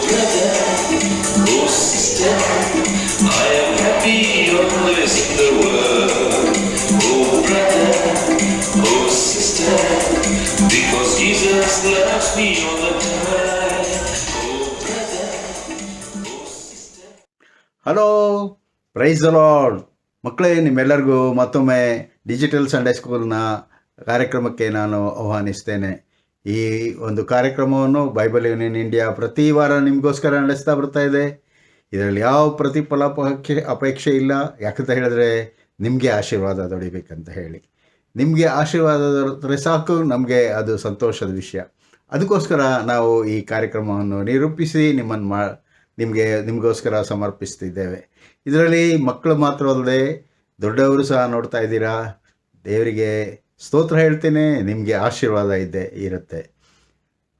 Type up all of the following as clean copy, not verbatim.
brother, oh sister, I am happy always in the world. Oh brother, oh sister, because Jesus loves me all the time. Oh brother, oh sister. Hello, praise the lord. ಮಕ್ಕಳೇ, ನಿಮ್ಮೆಲ್ಲರಿಗೂ ಮತ್ತೊಮ್ಮೆ digital Sunday ಸ್ಕೂಲ್ನ ಕಾರ್ಯಕ್ರಮಕ್ಕೆ ನಾನು ಆಹ್ವಾನಿಸ್ತೇನೆ. ಈ ಒಂದು ಕಾರ್ಯಕ್ರಮವನ್ನು Bible union India ಪ್ರತಿ ವಾರ ನಿಮಗೋಸ್ಕರ ನಡೆಸ್ತಾ ಬರ್ತಾ ಇದೆ. ಇದರಲ್ಲಿ ಯಾವ ಪ್ರತಿಫಲ ಅಪೇಕ್ಷೆ ಇಲ್ಲ. ಯಾಕಂತ ಹೇಳಿದ್ರೆ ನಿಮಗೆ ಆಶೀರ್ವಾದ ದೊಡಿಬೇಕಂತ ಹೇಳಿ. ನಿಮಗೆ ಆಶೀರ್ವಾದ ದೊರೆತರೆ ಸಾಕು, ನಮಗೆ ಅದು ಸಂತೋಷದ ವಿಷಯ. ಅದಕ್ಕೋಸ್ಕರ ನಾವು ಈ ಕಾರ್ಯಕ್ರಮವನ್ನು ನಿರೂಪಿಸಿ ನಿಮಗೋಸ್ಕರ ಸಮರ್ಪಿಸ್ತಿದ್ದೇವೆ. ಇದರಲ್ಲಿ ಮಕ್ಕಳು ಮಾತ್ರ ಅಲ್ಲದೆ ದೊಡ್ಡವರು ಸಹ ನೋಡ್ತಾ ಇದ್ದೀರಾ. ದೇವರಿಗೆ ಸ್ತೋತ್ರ ಹೇಳ್ತೇನೆ, ನಿಮಗೆ ಆಶೀರ್ವಾದ ಇರುತ್ತೆ.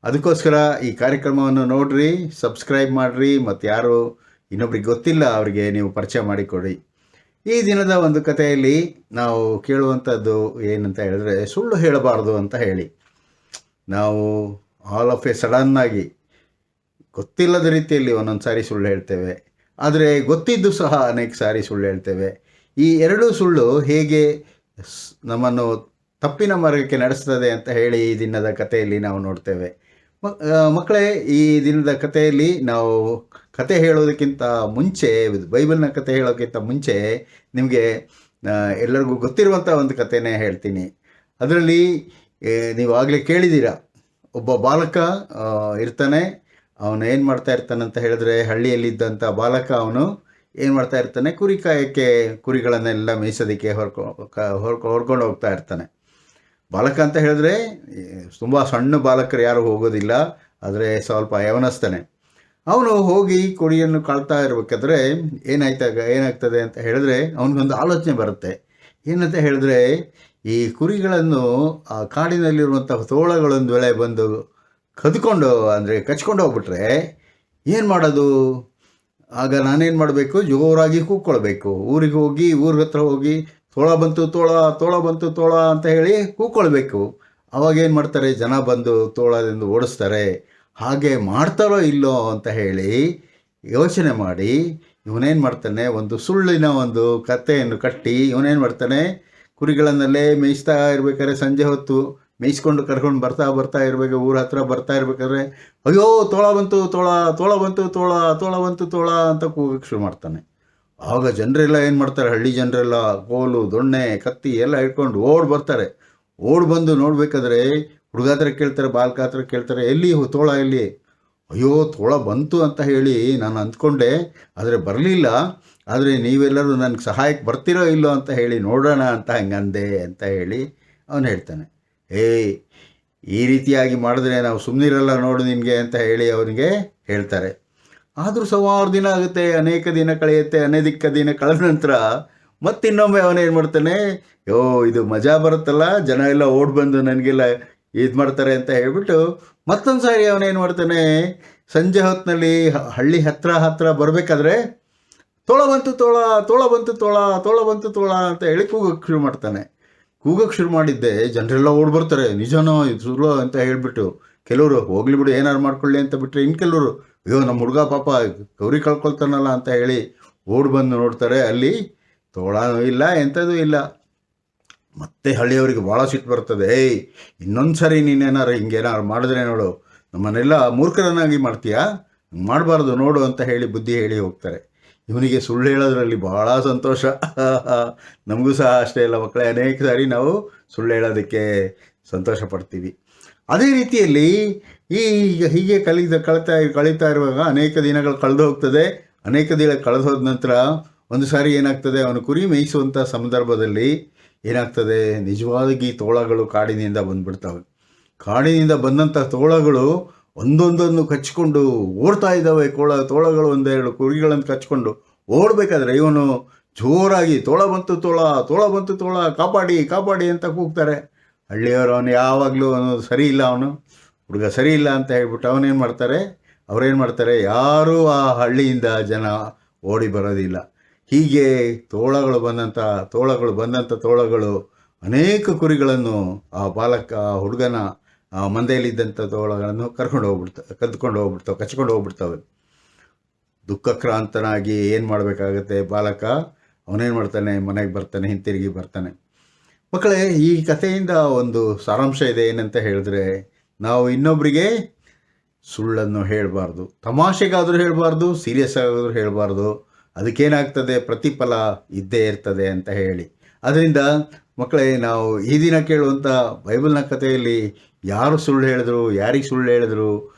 ಅದಕ್ಕೋಸ್ಕರ ಈ ಕಾರ್ಯಕ್ರಮವನ್ನು ನೋಡ್ರಿ, ಸಬ್ಸ್ಕ್ರೈಬ್ ಮಾಡಿರಿ, ಮತ್ತು ಯಾರು ಇನ್ನೊಬ್ರಿಗೆ ಗೊತ್ತಿಲ್ಲ ಅವರಿಗೆ ನೀವು ಪರಿಚಯ ಮಾಡಿಕೊಡಿ. ಈ ದಿನದ ಒಂದು ಕಥೆಯಲ್ಲಿ ನಾವು ಕೇಳುವಂಥದ್ದು ಏನಂತ ಹೇಳಿದ್ರೆ, ಸುಳ್ಳು ಹೇಳಬಾರ್ದು ಅಂತ ಹೇಳಿ. ನಾವು ಆಲ್ ಆಫ್ ಎ ಸಡನ್ನಾಗಿ ಗೊತ್ತಿಲ್ಲದ ರೀತಿಯಲ್ಲಿ ಒಂದೊಂದು ಸಾರಿ ಸುಳ್ಳು ಹೇಳ್ತೇವೆ, ಆದರೆ ಗೊತ್ತಿದ್ದು ಸಹ ಅನೇಕ ಸಾರಿ ಸುಳ್ಳು ಹೇಳ್ತೇವೆ. ಈ ಎರಡೂ ಸುಳ್ಳು ಹೇಗೆ ನಮ್ಮನ್ನು ತಪ್ಪಿನ ಮಾರ್ಗಕ್ಕೆ ನಡೆಸ್ತದೆ ಅಂತ ಹೇಳಿ ಈ ದಿನದ ಕಥೆಯಲ್ಲಿ ನಾವು ನೋಡ್ತೇವೆ. ಮಕ್ಕಳೇ, ಈ ದಿನದ ಕಥೆಯಲ್ಲಿ ನಾವು ಕತೆ ಹೇಳೋದಕ್ಕಿಂತ ಮುಂಚೆ, ಬೈಬಲ್ನ ಕತೆ ಹೇಳೋಕ್ಕಿಂತ ಮುಂಚೆ ನಿಮಗೆ ಎಲ್ಲರಿಗೂ ಗೊತ್ತಿರುವಂಥ ಒಂದು ಕಥೆನೇ ಹೇಳ್ತೀನಿ. ಅದರಲ್ಲಿ ನೀವು ಆಗಲೇ ಕೇಳಿದ್ದೀರ, ಒಬ್ಬ ಬಾಲಕ ಇರ್ತಾನೆ. ಅವನು ಏನು ಮಾಡ್ತಾ ಇರ್ತಾನಂತ ಹೇಳಿದ್ರೆ, ಹಳ್ಳಿಯಲ್ಲಿದ್ದಂಥ ಬಾಲಕ ಅವನು ಏನು ಮಾಡ್ತಾ ಇರ್ತಾನೆ, ಕುರಿ ಕಾಯಕ್ಕೆ, ಕುರಿಗಳನ್ನೆಲ್ಲ ಮೇಯಿಸೋದಕ್ಕೆ ಹೊರ್ಕೊಂಡು ಹೋಗ್ತಾ ಇರ್ತಾನೆ. ಬಾಲಕ ಅಂತ ಹೇಳಿದ್ರೆ ತುಂಬ ಸಣ್ಣ ಬಾಲಕರು ಯಾರು ಹೋಗೋದಿಲ್ಲ, ಆದರೆ ಸ್ವಲ್ಪ ಯವನಸ್ತಾನೆ. ಅವನು ಹೋಗಿ ಕುರಿಯನ್ನು ಕಾಳ್ತಾ ಇರಬೇಕಾದ್ರೆ ಏನಾಗ್ತದೆ ಅಂತ ಹೇಳಿದ್ರೆ, ಅವನಿಗೊಂದು ಆಲೋಚನೆ ಬರುತ್ತೆ. ಏನಂತ ಹೇಳಿದ್ರೆ, ಈ ಕುರಿಗಳನ್ನು ಆ ಕಾಡಿನಲ್ಲಿರುವಂಥ ತೋಳಗಳೊಂದು ವೇಳೆ ಬಂದು ಕಚ್ಕೊಂಡು ಹೋಗ್ಬಿಟ್ರೆ ಏನು ಮಾಡೋದು? ಆಗ ನಾನೇನು ಮಾಡಬೇಕು, ಜೋರಾಗಿ ಕೂಕ್ಕೊಳ್ಬೇಕು. ಊರ ಹತ್ರ ಹೋಗಿ ತೋಳ ಬಂತು ಅಂತ ಹೇಳಿ ಕೂಕ್ಕೊಳ್ಬೇಕು. ಅವಾಗೇನು ಮಾಡ್ತಾರೆ, ಜನ ಬಂದು ತೋಳದಿಂದ ಓಡಿಸ್ತಾರೆ. ಹಾಗೆ ಮಾಡ್ತಾರೋ ಇಲ್ಲೋ ಅಂತ ಹೇಳಿ ಯೋಚನೆ ಮಾಡಿ ಇವನೇನು ಮಾಡ್ತಾನೆ, ಒಂದು ಸುಳ್ಳಿನ ಒಂದು ಕಥೆಯನ್ನು ಕಟ್ಟಿ ಇವನೇನು ಮಾಡ್ತಾನೆ, ಕುರಿಗಳನ್ನಲ್ಲೇ ಮೇಯಿಸ್ತಾ ಇರ್ಬೇಕಾದ್ರೆ, ಸಂಜೆ ಹೊತ್ತು ಮೇಯಿಸ್ಕೊಂಡು ಕರ್ಕೊಂಡು ಬರ್ತಾ ಇರಬೇಕು. ಊರ ಹತ್ರ ಬರ್ತಾ ಇರ್ಬೇಕಾದ್ರೆ, ಅಯ್ಯೋ ತೋಳ ಬಂತು ಅಂತ ಕೂಗಕ್ಕೆ ಶುರು ಮಾಡ್ತಾನೆ. ಆಗ ಜನರೆಲ್ಲ ಏನು ಮಾಡ್ತಾರೆ, ಹಳ್ಳಿ ಜನರೆಲ್ಲ ಕೋಲು, ದೊಣ್ಣೆ, ಕತ್ತಿ ಎಲ್ಲ ಇಟ್ಕೊಂಡು ಓಡ್ ಬಂದು ನೋಡಬೇಕಾದ್ರೆ ಹುಡುಗ ಹತ್ರ ಕೇಳ್ತಾರೆ, ಬಾಲಕ ಹತ್ರ ಕೇಳ್ತಾರೆ, ಎಲ್ಲಿ ತೋಳ ಎಲ್ಲಿ? ಅಯ್ಯೋ ತೋಳ ಬಂತು ಅಂತ ಹೇಳಿ ನಾನು ಅಂದ್ಕೊಂಡೆ, ಆದರೆ ಬರಲಿಲ್ಲ. ಆದರೆ ನೀವೆಲ್ಲರೂ ನನಗೆ ಸಹಾಯಕ್ಕೆ ಬರ್ತಿರೋ ಇಲ್ಲೋ ಅಂತ ಹೇಳಿ ನೋಡೋಣ ಅಂತ ಹಂಗಂದೆ ಅಂತ ಹೇಳಿ ಅವನು ಹೇಳ್ತಾನೆ. ಈ ರೀತಿಯಾಗಿ ಮಾಡಿದ್ರೆ ನಾವು ಸುಮ್ಮನಿರಲ್ಲ ನೋಡು ನಿನಗೆ ಅಂತ ಹೇಳಿ ಅವನಿಗೆ ಹೇಳ್ತಾರೆ. ಆದರೂ ಸುಮಾರು ದಿನ ಆಗುತ್ತೆ, ಅನೇಕ ದಿನ ಕಳೆಯುತ್ತೆ. ಅನೇಕ ದಿನ ಕಳೆದ ನಂತರ ಮತ್ತಿನ್ನೊಮ್ಮೆ ಅವನೇನು ಮಾಡ್ತಾನೆ, ಇದು ಮಜಾ ಬರುತ್ತಲ್ಲ, ಜನ ಎಲ್ಲ ಬಂದು ನನಗೆಲ್ಲ ಇದು ಮಾಡ್ತಾರೆ ಅಂತ ಹೇಳ್ಬಿಟ್ಟು ಮತ್ತೊಂದು ಸಾರಿ ಅವನೇನು ಮಾಡ್ತಾನೆ, ಸಂಜೆ ಹೊತ್ತಿನಲ್ಲಿ ಹಳ್ಳಿ ಹತ್ರ ಬರಬೇಕಾದ್ರೆ ತೋಳ ಬಂತು ಅಂತ ಹೇಳಿ ಕೂಗಕ್ಕೆ ಶುರು ಮಾಡ್ತಾನೆ. ಕೂಗಕ್ಕೆ ಶುರು ಮಾಡಿದ್ದೆ ಜನರೆಲ್ಲ ಬರ್ತಾರೆ, ನಿಜನೋ ಇದು ಸುಳ್ಳು ಅಂತ ಹೇಳ್ಬಿಟ್ಟು. ಕೆಲವರು ಹೋಗ್ಲಿ ಬಿಡು, ಏನಾರು ಮಾಡ್ಕೊಳ್ಳಿ ಅಂತ ಬಿಟ್ಟರೆ, ಇನ್ನು ಕೆಲವರು ಅಯ್ಯೋ ನಮ್ಮ ಹುಡುಗ ಪಾಪ ಗೌರಿ ಕಳ್ಕೊಳ್ತಾನಲ್ಲ ಅಂತ ಹೇಳಿ ಬಂದು ನೋಡ್ತಾರೆ. ಅಲ್ಲಿ ತೋಳನೂ ಇಲ್ಲ, ಎಂಥದೂ ಇಲ್ಲ. ಮತ್ತೆ ಹಳ್ಳಿಯವರಿಗೆ ಭಾಳ ಸಿಟ್ಟು ಬರ್ತದೆ. ಇನ್ನೊಂದು ಸರಿ ನೀನೇನಾರು ಹಿಂಗೇನಾರು ಮಾಡಿದ್ರೆ ನೋಡು, ನಮ್ಮನ್ನೆಲ್ಲ ಮೂರ್ಖರನ್ನಾಗಿ ಮಾಡ್ತೀಯಾ, ಮಾಡಬಾರ್ದು ನೋಡು ಅಂತ ಹೇಳಿ ಬುದ್ಧಿ ಹೇಳಿ ಹೋಗ್ತಾರೆ. ಇವನಿಗೆ ಸುಳ್ಳು ಹೇಳೋದ್ರಲ್ಲಿ ಭಾಳ ಸಂತೋಷ. ನಮಗೂ ಸಹ ಅಷ್ಟೇ ಇಲ್ಲ ಮಕ್ಕಳೇ, ಅನೇಕ ಸಾರಿ ನಾವು ಸುಳ್ಳು ಹೇಳೋದಕ್ಕೆ ಸಂತೋಷ ಪಡ್ತೀವಿ. ಅದೇ ರೀತಿಯಲ್ಲಿ ಹೀಗೆ ಕಳೀತಾ ಇರುವಾಗ ಅನೇಕ ದಿನಗಳು ಕಳೆದು ಹೋಗ್ತದೆ. ಅನೇಕ ದಿನ ಕಳೆದು ಹೋದ ನಂತರ ಒಂದು ಸಾರಿ ಏನಾಗ್ತದೆ, ಅವನು ಕುರಿ ಮೇಯಿಸುವಂಥ ಸಂದರ್ಭದಲ್ಲಿ ಏನಾಗ್ತದೆ, ನಿಜವಾಗಿ ತೋಳಗಳು ಕಾಡಿನಿಂದ ಬಂದುಬಿಡ್ತವೆ. ಕಾಡಿನಿಂದ ಬಂದಂಥ ತೋಳಗಳು ಒಂದೊಂದನ್ನು ಕಚ್ಕೊಂಡು ಓಡ್ತಾ ಇದ್ದಾವೆ. ತೋಳಗಳು ಒಂದೆರಡು ಕುರಿಗಳನ್ನು ಕಚ್ಕೊಂಡು ಓಡಬೇಕಾದ್ರೆ ಇವನು ಜೋರಾಗಿ ತೋಳ ಬಂತು ಕಾಪಾಡಿ ಅಂತ ಕೂಗ್ತಾರೆ. ಹಳ್ಳಿಯವರು ಅವನು ಯಾವಾಗಲೂ ಸರಿ ಇಲ್ಲ, ಹುಡುಗ ಸರಿ ಇಲ್ಲ ಅಂತ ಹೇಳ್ಬಿಟ್ಟು ಅವರೇನು ಮಾಡ್ತಾರೆ, ಯಾರೂ ಆ ಹಳ್ಳಿಯಿಂದ ಜನ ಓಡಿ ಬರೋದಿಲ್ಲ. ಹೀಗೆ ತೋಳಗಳು ಬಂದಂಥ ತೋಳಗಳು ಅನೇಕ ಕುರಿಗಳನ್ನು ಹುಡುಗನ ಮಂದೆಯಲ್ಲಿದ್ದಂಥ ತೋಳಗಳನ್ನು ಕಚ್ಕೊಂಡು ಹೋಗ್ಬಿಡ್ತವೆ. ದುಃಖಕ್ರಾಂತನಾಗಿ ಏನು ಮಾಡಬೇಕಾಗತ್ತೆ ಬಾಲಕ, ಅವನೇನು ಮಾಡ್ತಾನೆ, ಮನೆಗೆ ಬರ್ತಾನೆ, ಹಿಂತಿರುಗಿ ಬರ್ತಾನೆ. ಮಕ್ಕಳೇ, ಈ ಕಥೆಯಿಂದ ಒಂದು ಸಾರಾಂಶ ಇದೆ. ಏನಂತ ಹೇಳಿದ್ರೆ, ನಾವು ಇನ್ನೊಬ್ಬರಿಗೆ ಸುಳ್ಳನ್ನು ಹೇಳಬಾರ್ದು. ತಮಾಷೆಗಾದರೂ ಹೇಳಬಾರ್ದು, ಸೀರಿಯಸ್ ಆಗಾದರೂ ಹೇಳಬಾರ್ದು. ಅದಕ್ಕೇನಾಗ್ತದೆ, ಪ್ರತಿಫಲ ಇದ್ದೇ ಇರ್ತದೆ ಅಂತ ಹೇಳಿ. ಅದರಿಂದ ಮಕ್ಕಳೇ, ನಾವು ಈ ದಿನ ಕೇಳುವಂಥ ಬೈಬಲ್ನ ಕಥೆಯಲ್ಲಿ ಯಾರು ಸುಳ್ಳು ಹೇಳಿದ್ರು, ಯಾರಿಗೆ ಸುಳ್ಳು ಹೇಳಿದ್ರು,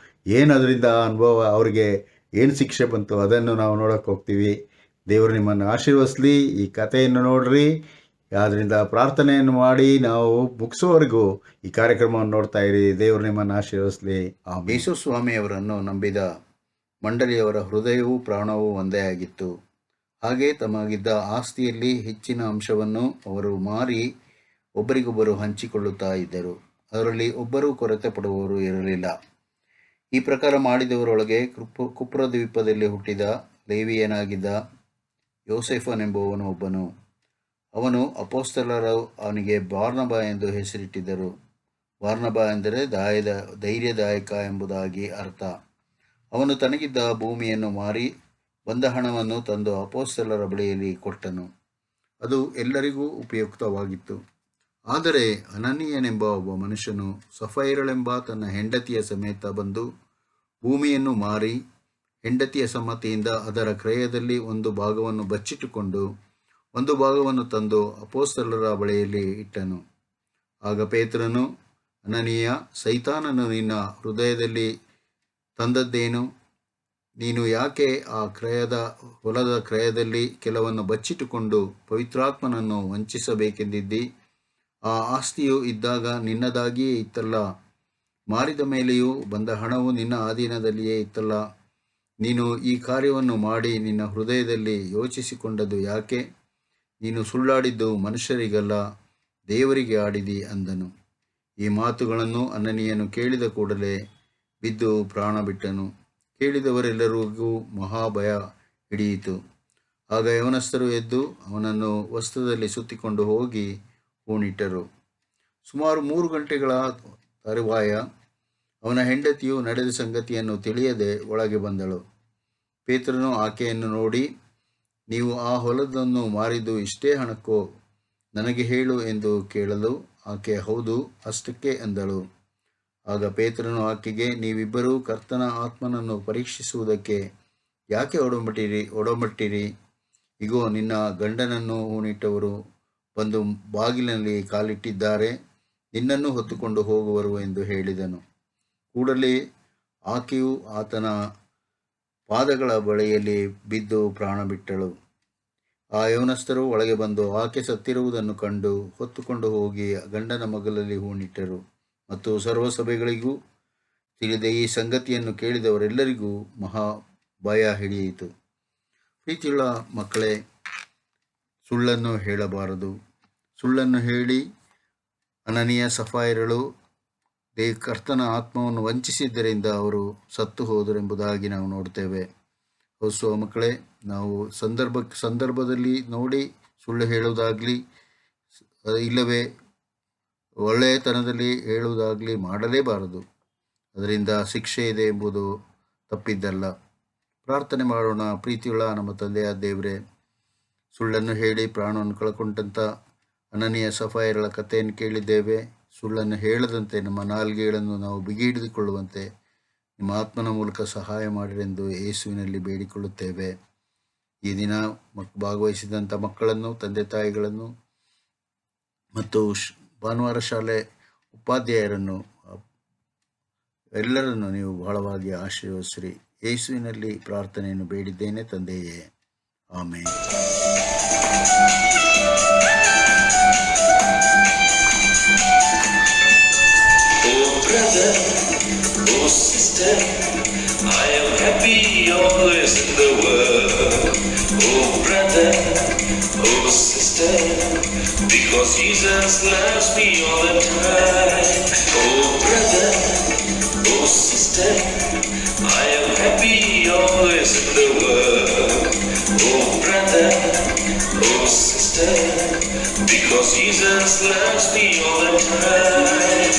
ಏನು ಅದರಿಂದ ಅನುಭವ, ಅವರಿಗೆ ಏನು ಶಿಕ್ಷೆ ಬಂತು, ಅದನ್ನು ನಾವು ನೋಡೋಕ್ಕೆ ಹೋಗ್ತೀವಿ. ದೇವರು ನಿಮ್ಮನ್ನು ಆಶೀರ್ವದಿಸಲಿ. ಈ ಕಥೆಯನ್ನು ನೋಡ್ರಿ, ಆದ್ದರಿಂದ ಪ್ರಾರ್ಥನೆಯನ್ನು ಮಾಡಿ ನಾವು ಮುಗಿಸೋವರೆಗೂ ಈ ಕಾರ್ಯಕ್ರಮವನ್ನು ನೋಡ್ತಾ ಇರಿ. ದೇವರು ನಿಮ್ಮನ್ನು ಆಶೀರ್ವದಿಸಲಿ. ಯೇಸು ಸ್ವಾಮಿಯವರನ್ನು ನಂಬಿದ ಮಂಡಳಿಯವರ ಹೃದಯವೂ ಪ್ರಾಣವೂ ಒಂದೇ ಆಗಿತ್ತು. ಹಾಗೆ ತಮಗಿದ್ದ ಆಸ್ತಿಯಲ್ಲಿ ಹೆಚ್ಚಿನ ಅಂಶವನ್ನು ಅವರು ಮಾರಿ ಒಬ್ಬರಿಗೊಬ್ಬರು ಹಂಚಿಕೊಳ್ಳುತ್ತಾ ಇದ್ದರು. ಅದರಲ್ಲಿ ಒಬ್ಬರೂ ಕೊರತೆ ಪಡುವವರು ಇರಲಿಲ್ಲ. ಈ ಪ್ರಕಾರ ಮಾಡಿದವರೊಳಗೆ ಕುಪ್ರ ದ್ವೀಪದಲ್ಲಿ ಹುಟ್ಟಿದ ಲೇವಿಯನಾಗಿದ್ದ ಯೋಸೇಫನೆಂಬುವನು ಒಬ್ಬನು. ಅವನು ಅಪೊಸ್ತಲರು ಅವನಿಗೆ ಬಾರ್ನಬ ಎಂದು ಹೆಸರಿಟ್ಟಿದ್ದರು. ಬಾರ್ನಬ ಎಂದರೆ ಧೈರ್ಯದಾಯಕ ಎಂಬುದಾಗಿ ಅರ್ಥ. ಅವನು ತನಗಿದ್ದ ಭೂಮಿಯನ್ನು ಮಾರಿ ಬಂದ ಹಣವನ್ನು ತಂದು ಅಪೊಸ್ತಲರ ಬಳಿಯಲ್ಲಿ ಕೊಟ್ಟನು. ಅದು ಎಲ್ಲರಿಗೂ ಉಪಯುಕ್ತವಾಗಿತ್ತು. ಆದರೆ ಅನನೀಯನೆಂಬ ಒಬ್ಬ ಮನುಷ್ಯನು ಸಫೈರಳೆಂಬ ತನ್ನ ಹೆಂಡತಿಯ ಸಮೇತ ಬಂದು ಭೂಮಿಯನ್ನು ಮಾರಿ ಹೆಂಡತಿಯ ಸಮ್ಮತಿಯಿಂದ ಅದರ ಕ್ರಯದಲ್ಲಿ ಒಂದು ಭಾಗವನ್ನು ಬಚ್ಚಿಟ್ಟುಕೊಂಡು ಒಂದು ಭಾಗವನ್ನು ತಂದು ಅಪೊಸ್ತಲರ ಬಳಿಯಲ್ಲಿ ಇಟ್ಟನು. ಆಗ ಪೇತ್ರನು, ಅನನೀಯ, ಸೈತಾನನು ನಿನ್ನ ಹೃದಯದಲ್ಲಿ ತಂದದ್ದೇನು? ನೀನು ಯಾಕೆ ಆ ಹೊಲದ ಕ್ರಯದಲ್ಲಿ ಕೆಲವನ್ನು ಬಚ್ಚಿಟ್ಟುಕೊಂಡು ಪವಿತ್ರಾತ್ಮನನ್ನು ವಂಚಿಸಬೇಕೆಂದಿದ್ದಿ? ಆ ಆಸ್ತಿಯು ಇದ್ದಾಗ ನಿನ್ನದಾಗಿಯೇ ಇತ್ತಲ್ಲ. ಮಾರಿದ ಮೇಲೆಯೂ ಬಂದ ಹಣವು ನಿನ್ನ ಆಧೀನದಲ್ಲಿಯೇ ಇತ್ತಲ್ಲ. ನೀನು ಈ ಕಾರ್ಯವನ್ನು ಮಾಡಿ ನಿನ್ನ ಹೃದಯದಲ್ಲಿ ಯೋಚಿಸಿಕೊಂಡದ್ದು ಯಾಕೆ? ನೀನು ಸುಳ್ಳಾಡಿದ್ದು ಮನುಷ್ಯರಿಗಲ್ಲ, ದೇವರಿಗೆ ಆಡಿದಿ ಅಂದನು. ಈ ಮಾತುಗಳನ್ನು ಅನನೀಯನು ಕೇಳಿದ ಕೂಡಲೇ ಬಿದ್ದು ಪ್ರಾಣ ಬಿಟ್ಟನು. ಕೇಳಿದವರೆಲ್ಲರಿಗೂ ಮಹಾಭಯ ಹಿಡಿಯಿತು. ಆಗ ಯವನಸ್ಥರು ಎದ್ದು ಅವನನ್ನು ವಸ್ತ್ರದಲ್ಲಿ ಸುತ್ತಿಕೊಂಡು ಹೋಗಿ ಹೂಣಿಟ್ಟರು. ಸುಮಾರು 3 ಗಂಟೆಗಳ ತರುವಾಯ ಅವನ ಹೆಂಡತಿಯು ನಡೆದ ಸಂಗತಿಯನ್ನು ತಿಳಿಯದೆ ಒಳಗೆ ಬಂದಳು. ಪೇತ್ರನು ಆಕೆಯನ್ನು ನೋಡಿ, ನೀವು ಆ ಹೊಲದನ್ನು ಮಾರಿದ್ದು ಇಷ್ಟೇ ಹಣಕ್ಕೋ? ನನಗೆ ಹೇಳು ಎಂದು ಕೇಳಲು ಆಕೆ ಹೌದು, ಅಷ್ಟಕ್ಕೆ ಅಂದಳು. ಆಗ ಪೇತ್ರನು ಆಕೆಗೆ, ನೀವಿಬ್ಬರೂ ಕರ್ತನ ಆತ್ಮನನ್ನು ಪರೀಕ್ಷಿಸುವುದಕ್ಕೆ ಯಾಕೆ ಒಡಂಬಟ್ಟಿರಿ? ಇಗೋ, ನಿನ್ನ ಗಂಡನನ್ನು ಹೂಣಿಟ್ಟವರು ಬಂದು ಬಾಗಿಲಿನಲ್ಲಿ ಕಾಲಿಟ್ಟಿದ್ದಾರೆ, ನಿನ್ನನ್ನು ಹೊತ್ತುಕೊಂಡು ಹೋಗುವರು ಎಂದು ಹೇಳಿದನು. ಕೂಡಲೇ ಆಕೆಯು ಆತನ ಪಾದಗಳ ಬಳಿಯಲ್ಲಿ ಬಿದ್ದು ಪ್ರಾಣ ಬಿಟ್ಟಳು. ಆ ಯವನಸ್ಥರು ಒಳಗೆ ಬಂದು ಆಕೆ ಸತ್ತಿರುವುದನ್ನು ಕಂಡು ಹೊತ್ತುಕೊಂಡು ಹೋಗಿ ಗಂಡನ ಮಗಲಲ್ಲಿ ಹೂಣಿಟ್ಟರು. ಮತ್ತು ಸರ್ವಸಭೆಗಳಿಗೂ ತಿಳಿದ ಈ ಸಂಗತಿಯನ್ನು ಕೇಳಿದವರೆಲ್ಲರಿಗೂ ಮಹಾ ಭಯ ಹಿಡಿಯಿತು. ಪ್ರೀತಿಯುಳ್ಳ ಮಕ್ಕಳೇ, ಸುಳ್ಳನ್ನು ಹೇಳಬಾರದು. ಸುಳ್ಳನ್ನು ಹೇಳಿ ಅನನೀಯ ಸಫೈರಳು ಕರ್ತನ ಆತ್ಮವನ್ನು ವಂಚಿಸಿದ್ದರಿಂದ ಅವರು ಸತ್ತು ಹೋದರೆಂಬುದಾಗಿ ನಾವು ನೋಡ್ತೇವೆ. ಹೌದು ಮಕ್ಕಳೇ, ನಾವು ಸಂದರ್ಭದಲ್ಲಿ ನೋಡಿ ಸುಳ್ಳು ಹೇಳುವುದಾಗಲಿ ಇಲ್ಲವೇ ಒಳ್ಳೆಯತನದಲ್ಲಿ ಹೇಳುವುದಾಗಲಿ ಮಾಡಲೇಬಾರದು. ಅದರಿಂದ ಶಿಕ್ಷೆ ಇದೆ ಎಂಬುದು ತಪ್ಪಿದ್ದಲ್ಲ. ಪ್ರಾರ್ಥನೆ ಮಾಡೋಣ. ಪ್ರೀತಿಯುಳ್ಳ ನಮ್ಮ ತಂದೆಯ ದೇವರೇ, ಸುಳ್ಳನ್ನು ಹೇಳಿ ಪ್ರಾಣವನ್ನು ಕಳ್ಕೊಂಡಂಥ ಅನನೀಯ ಸಫೈರಳ ಕಥೆಯನ್ನು ಕೇಳಿದ್ದೇವೆ. ಸುಳ್ಳನ್ನು ಹೇಳದಂತೆ ನಮ್ಮ ನಾಲಿಗೆಗಳನ್ನು ನಾವು ಬಿಗಿ ಹಿಡಿದುಕೊಳ್ಳುವಂತೆ ನಿಮ್ಮ ಆತ್ಮನ ಮೂಲಕ ಸಹಾಯ ಮಾಡಿರೆಂದು ಯೇಸುವಿನಲ್ಲಿ ಬೇಡಿಕೊಳ್ಳುತ್ತೇವೆ. ಈ ದಿನ ಭಾಗವಹಿಸಿದಂಥ ಮಕ್ಕಳನ್ನು, ತಂದೆ ತಾಯಿಗಳನ್ನು ಮತ್ತು ಭಾನುವಾರ ಶಾಲೆ ಉಪಾಧ್ಯಾಯರನ್ನು ಎಲ್ಲರನ್ನು ನೀವು ಬಹಳವಾಗಿ ಆಶೀರ್ವದಿಸಿರಿ. ಯೇಸುವಿನಲ್ಲಿ ಪ್ರಾರ್ಥನೆಯನ್ನು ಬೇಡಿದ್ದೇನೆ ತಂದೆಯೇ, amen. Oh brother, oh sister, I am happy always in the world. Oh brother, oh sister, because Jesus loves me all the time. Oh brother, oh sister, I am happy always in the world. Oh brother, oh sister, because Jesus loves me all the time.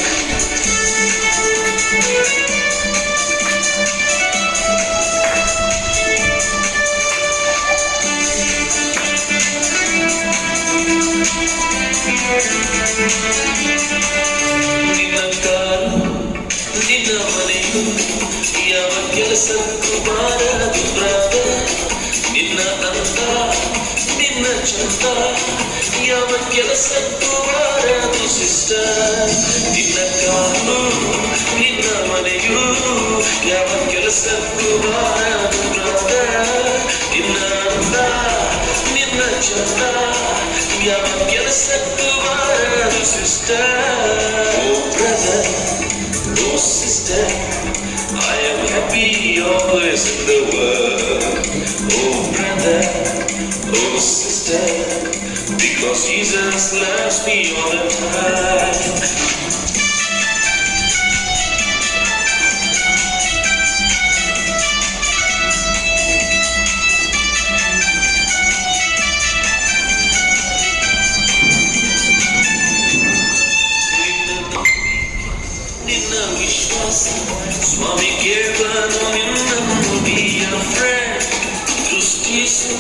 ಕೆಲಸಕ್ಕೂ ಬಾರದು brother, ನಿನ್ನ ಅಂತ ನಿನ್ನ ಚಂದ ಯಾವ ಕೆಲಸಕ್ಕೂ ಬಾರದು sister, ನಿನ್ನ ಕಾಲು ನಿನ್ನ ಮನೆಯು ಯಾವ ಕೆಲಸಕ್ಕೂ ಬಾರದು ಬ್ರದರ್, ನಿನ್ನ ಅಂತ ನಿನ್ನ ಚಂದ ಯಾವ ಕೆಲಸಕ್ಕೂ ಬಾರದು sister. Oh brother, oh sister, I am happy always in the world. Oh brother, oh sister, because Jesus loves me all the time. ನಿನ್ನ ವಿಶ್ವಾಸ ಸ್ವಾಮಿ ಕೇಳನು ನಿನ್ನನ್ನು be your friend, ದೃಷ್ಟಿಸು